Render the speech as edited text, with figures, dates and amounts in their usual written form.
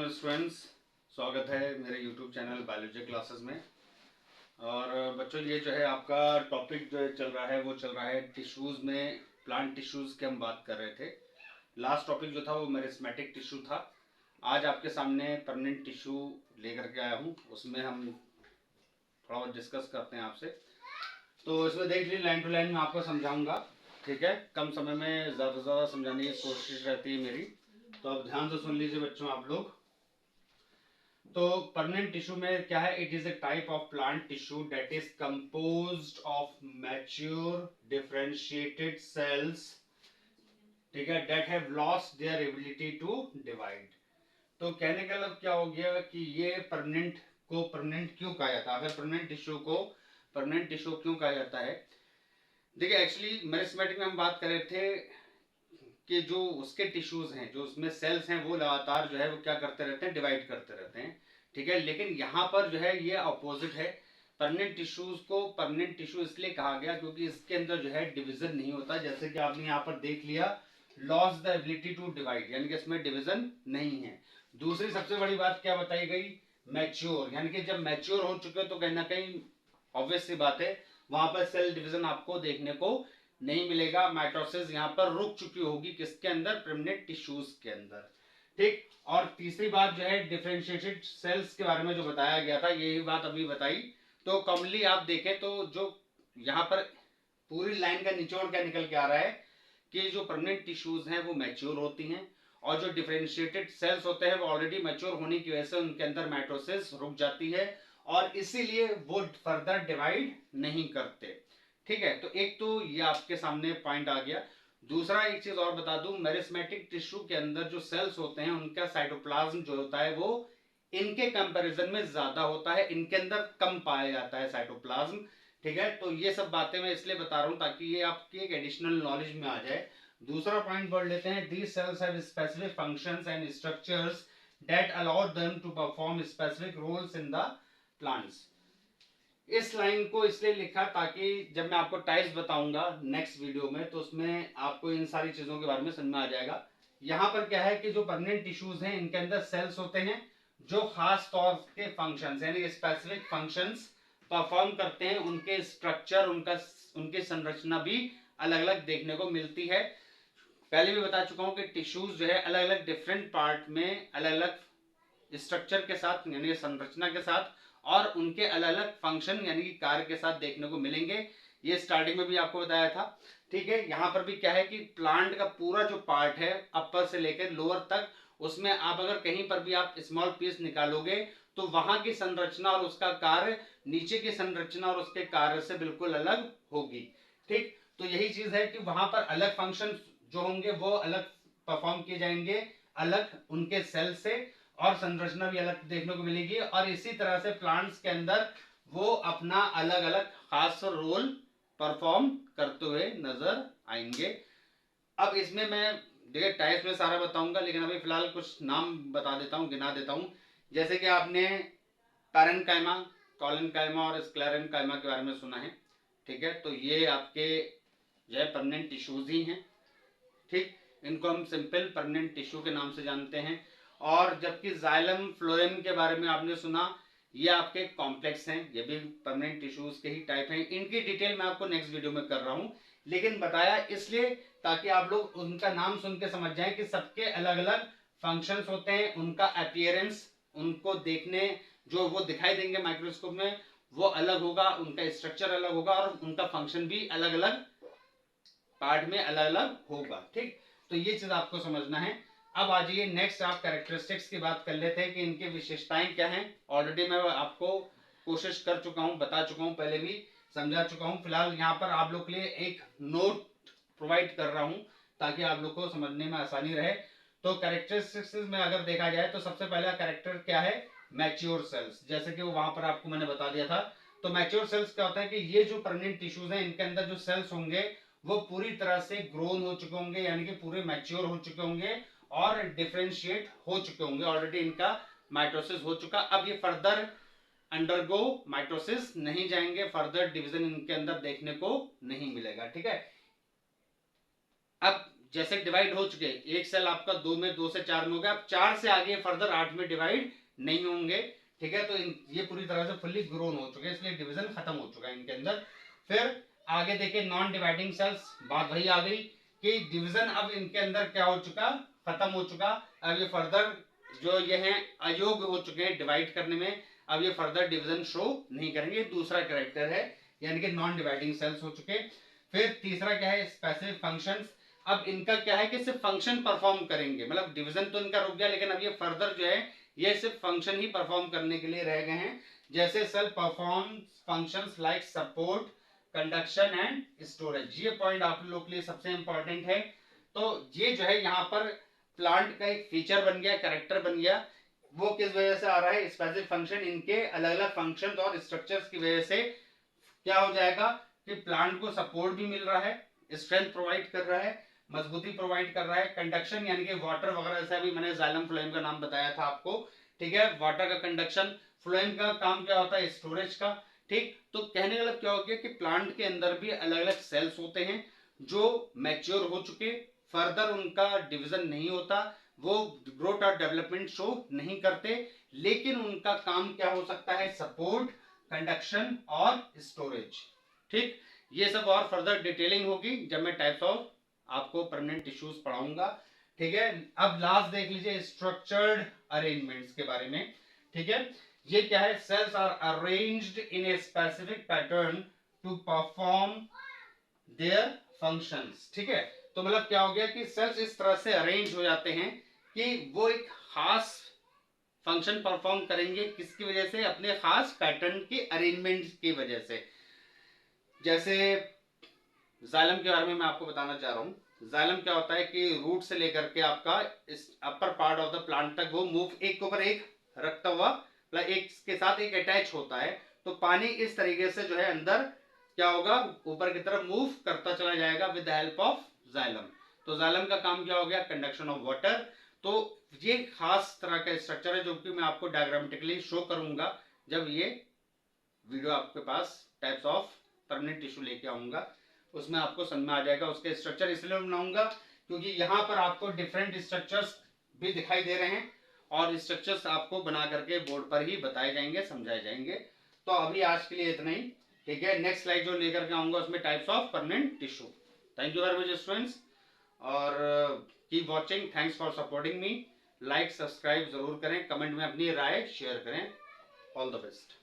Dear students, स्वागत है मेरे यूट्यूब चैनल बायोलॉजी क्लासेस में। और बच्चों, ये जो है आपका टॉपिक जो चल रहा है वो चल रहा है टिश्यूज़ में, प्लांट टिश्यूज़ की हम बात कर रहे थे। लास्ट टॉपिक जो था वो मेरिस्मेटिक टिश्यू था। आज आपके सामने परमानेंट टिश्यू लेकर के आया हूँ, उसमें हम थोड़ा बहुत डिस्कस करते हैं आपसे। तो इसमें देख लीजिए, लाइन टू लाइन मैं आपको समझाऊंगा, ठीक है। कम समय में ज़्यादा से ज़्यादा समझाने की कोशिश रहती है मेरी, तो अब ध्यान से सुन लीजिए बच्चों आप लोग। तो परमानेंट टिश्यू में क्या है? It is a type of plant tissue that is composed of mature differentiated cells, ठीक है, that have lost their ability to divide. तो कहने का मतलब क्या हो गया कि ये परमानेंट को परमानेंट क्यों कहा जाता है? अगर परमानेंट टिश्यू को परमानेंट टिश्यू क्यों कहा जाता है? देखिए, एक्चुअली मेरिस्मेटिक में हम बात कर रहे थे कि जो उसके टिश्यूज हैं, जो उसमें सेल्स हैं, वो लगातार जो है वो क्या करते रहते हैं? डिवाइड करते रहते हैं, ठीक है। लेकिन यहाँ पर जो है ये अपोजिट है। परमानेंट टिश्यूज को परमानेंट टिश्यू इसलिए कहा गया क्योंकि इसके अंदर जो है डिवीजन नहीं होता, जैसे कि आपने यहाँ पर देख लिया, loss the ability to divide, यानी कि इसमें डिवीजन नहीं है। दूसरी सबसे बड़ी बात क्या बताई गई? मैच्योर, यानी कि जब मैच्योर हो चुके तो कहीं ना कहीं ऑब्वियस सी बात है वहां पर सेल डिवीजन आपको देखने को नहीं मिलेगा। माइटोसिस यहाँ पर रुक चुकी होगी, किसके अंदर? परमानेंट टिश्यूज के अंदर, ठीक। और तीसरी बात जो है डिफरेंशिएटेड सेल्स के बारे में जो बताया गया था, यही बात अभी बताई। तो कॉमनली आप देखें तो जो यहाँ पर पूरी लाइन का निचोड़ क्या निकल के आ रहा है कि जो परमानेंट टिश्यूज हैं वो मैच्योर होती हैं, और जो डिफरेंशिएटेड सेल्स होते हैं वो ऑलरेडी मैच्योर होने की वजह से उनके अंदर माइटोसिस रुक जाती है, और इसीलिए वो फर्दर डिवाइड नहीं करते, ठीक है। तो एक तो ये आपके सामने पॉइंट आ गया। दूसरा एक चीज और बता दूं, मेरिस्मेटिक टिश्यू के अंदर जो सेल्स होते हैं उनका साइटोप्लाज्म जो होता है वो इनके कंपैरिजन में ज्यादा होता है, इनके अंदर कम पाया जाता है साइटोप्लाज्म, ठीक है। तो ये सब बातें मैं इसलिए बता रहा हूं ताकि ये आपकी एक एडिशनल नॉलेज में आ जाए। दूसरा पॉइंट पढ़ लेते हैं। These cells have specific functions and structures that allow them to perform specific roles in the plants. इस लाइन को इसलिए लिखा ताकि जब मैं आपको टाइप्स बताऊंगा नेक्स्ट वीडियो में तो उसमें आपको इन सारी चीजों के बारे में समझ में आ जाएगा। यहां पर क्या है कि जो परमानेंट टिश्यूज हैं इनके अंदर सेल्स होते हैं जो खास तौर के फंक्शंस यानी स्पेसिफिक फंक्शंस परफॉर्म करते हैं। उनके स्ट्रक्चर, उनकी संरचना भी अलग अलग देखने को मिलती है। पहले भी बता चुका हूं कि टिश्यूज जो है अलग अलग डिफरेंट पार्ट में अलग अलग स्ट्रक्चर के साथ यानी संरचना के साथ और उनके अलग अलग फंक्शन यानी कि कार्य के साथ देखने को मिलेंगे। ये स्टार्टिंग में भी आपको बताया था, ठीक है। यहाँ पर भी क्या है कि प्लांट का पूरा जो पार्ट है अपर से लेकर लोअर तक, उसमें आप अगर कहीं पर भी आप स्मॉल पीस निकालोगे तो वहां की संरचना और उसका कार्य नीचे की संरचना और उसके कार्य से बिल्कुल अलग होगी, ठीक। तो यही चीज है कि वहां पर अलग फंक्शन जो होंगे वो अलग परफॉर्म किए जाएंगे, अलग उनके सेल से, और संरचना भी अलग देखने को मिलेगी। और इसी तरह से प्लांट्स के अंदर वो अपना अलग अलग खास रोल परफॉर्म करते हुए नजर आएंगे। अब इसमें मैं देखिए टाइप्स में सारा बताऊंगा, लेकिन अभी फिलहाल कुछ नाम बता देता हूं, गिना देता हूं। जैसे कि आपने पैरेन्काइमा, कॉलेनकाइमा और स्क्लेरेन्काइमा के बारे में सुना है, ठीक है। तो ये आपके जो है परमानेंट टिश्यूज ही हैं, ठीक। इनको हम सिंपल परमानेंट टिश्यू के नाम से जानते हैं। और जबकि जाइलम फ्लोएम के बारे में आपने सुना, ये आपके कॉम्प्लेक्स हैं, ये भी परमानेंट टिश्यूज के ही टाइप हैं। इनकी डिटेल मैं आपको नेक्स्ट वीडियो में कर रहा हूं, लेकिन बताया इसलिए ताकि आप लोग उनका नाम सुन के समझ जाएं कि सबके अलग अलग फंक्शंस होते हैं, उनका अपीयरेंस, उनको देखने जो वो दिखाई देंगे माइक्रोस्कोप में वो अलग होगा, उनका स्ट्रक्चर अलग होगा और उनका फंक्शन भी अलग अलग पार्ट में अलग अलग होगा, ठीक। तो ये चीज आपको समझना है। अब आ जाइए नेक्स्ट, आप कैरेक्टरिस्टिक्स की बात कर लेते हैं कि इनकी विशेषताएं क्या हैं। ऑलरेडी मैं आपको कोशिश कर चुका हूं, बता चुका हूं, पहले भी समझा चुका हूं। फिलहाल यहाँ पर आप लोग के लिए एक नोट प्रोवाइड कर रहा हूं ताकि आप लोग को समझने में आसानी रहे। तो कैरेक्टरिस्टिक्स में अगर देखा जाए तो सबसे पहला कैरेक्टर क्या है? मैच्योर सेल्स, जैसे कि वो वहां पर आपको मैंने बता दिया था। तो मैच्योर सेल्स क्या होता है कि ये जो परमानेंट टिश्यूज हैं इनके अंदर जो सेल्स होंगे वो पूरी तरह से ग्रोन हो चुके होंगे, यानी कि पूरे मैच्योर हो चुके होंगे और डिफरेंशिएट हो चुके होंगे, ऑलरेडी इनका माइटोसिस हो चुका। अब ये फर्दर अंडरगो माइटोसिस नहीं जाएंगे, फर्दर डिवीजन इनके अंदर देखने को नहीं मिलेगा, ठीक है। अब जैसे डिवाइड हो चुके, एक सेल आपका 2 में, 2 से 4 में हो गया, अब 4 से आगे फर्दर 8 में डिवाइड नहीं होंगे, ठीक है। तो ये पूरी तरह से फुल्ली ग्रोन हो चुके हैं, इसलिए डिवीजन खत्म हो चुका है इनके अंदर। फिर आगे देखिए नॉन डिवाइडिंग सेल्स, बात वही आ गई कि डिवीजन अब इनके अंदर क्या हो चुका, खत्म हो चुका। अब ये फर्दर जो ये हैं अयोग्य हो चुके हैं डिवाइड करने में, अब ये फर्दर डिवीजन शो नहीं करेंगे, दूसरा कैरेक्टर है, यानी कि नॉन डिवाइडिंग सेल्स हो चुके। फिर तीसरा क्या है, स्पेसिफिक फंक्शंस। अब इनका क्या है कि सिर्फ फंक्शन परफॉर्म करेंगे, मतलब डिवीजन तो इनका रुक गया, लेकिन अब ये फर्दर जो है ये सिर्फ फंक्शन ही परफॉर्म करने के लिए रह गए हैं। जैसे cell perform functions like support, conduction and storage. ये पॉइंट आप लोग के लिए सबसे इंपॉर्टेंट है। तो ये जो है यहाँ पर प्लांट का एक फीचर बन गया, कैरेक्टर बन गया। वो किस वजह से आ रहा है, स्पेसिफिक फंक्शन, इनके अलग अलग फंक्शन और स्ट्रक्चर्स की वजह से क्या हो जाएगा कि प्लांट को सपोर्ट भी मिल रहा है, स्ट्रेंथ प्रोवाइड कर रहा है, मजबूती प्रोवाइड कर रहा है, कंडक्शन यानी कि वाटर वगैरह, जैसे अभी मैंने जाइलम फ्लोएम का नाम बताया था आपको, ठीक है। वाटर का कंडक्शन, फ्लोएम का काम क्या होता है, स्टोरेज का, ठीक। तो कहने का मतलब क्या हो गया कि प्लांट के अंदर भी अलग अलग सेल्स होते हैं जो मैच्योर हो चुके, फर्दर उनका डिवीजन नहीं होता, वो ग्रोथ और डेवलपमेंट शो नहीं करते, लेकिन उनका काम क्या हो सकता है, सपोर्ट, कंडक्शन और स्टोरेज, ठीक। ये सब और फर्दर डिटेलिंग होगी जब मैं टाइप्स ऑफ आपको परमानेंट टिश्यूज पढ़ाऊंगा, ठीक है। अब लास्ट देख लीजिए स्ट्रक्चर्ड अरेंजमेंट्स के बारे में, ठीक है। ये क्या है, cells are arranged in a specific pattern to perform their functions, ठीक है। तो मतलब क्या हो गया कि सेल्स इस तरह से अरेंज हो जाते हैं कि वो एक खास फंक्शन परफॉर्म करेंगे, किसकी वजह से, अपने खास पैटर्न की अरेंजमेंट की वजह से। जैसे जाइलम के बारे में मैं आपको बताना चाह रहा हूँ। जाइलम क्या होता है कि रूट से लेकर के आपका इस upper part of the plant तक वो मूव एक के ऊपर एक रखता हुआ, मतलब एक के साथ एक अटैच होता है। तो पानी इस तरीके से जो है अंदर क्या होगा, ऊपर की तरफ मूव करता चला जाएगा with the help of xylem. तो जाइलम का काम क्या हो गया, कंडक्शन ऑफ वाटर। तो ये खास तरह का स्ट्रक्चर है जो कि मैं आपको डायग्रामेटिकली शो करूंगा जब ये वीडियो आपके पास टाइप्स ऑफ परमानेंट टिश्यू लेके आऊंगा, उसमें आपको समझ में आ जाएगा। उसके स्ट्रक्चर इसलिए बनाऊंगा क्योंकि यहाँ पर आपको डिफरेंट स्ट्रक्चर्स भी दिखाई दे रहे हैं और स्ट्रक्चर्स आपको बना करके बोर्ड पर ही बताए जाएंगे, समझाए जाएंगे। तो अभी आज के लिए इतना ही, ठीक है। नेक्स्ट स्लाइड जो लेकर के आऊंगा उसमें types of permanent tissue. Thank you very much students, और keep watching, thanks for supporting me. Like subscribe जरूर करें, कमेंट में अपनी राय शेयर करें। All the best.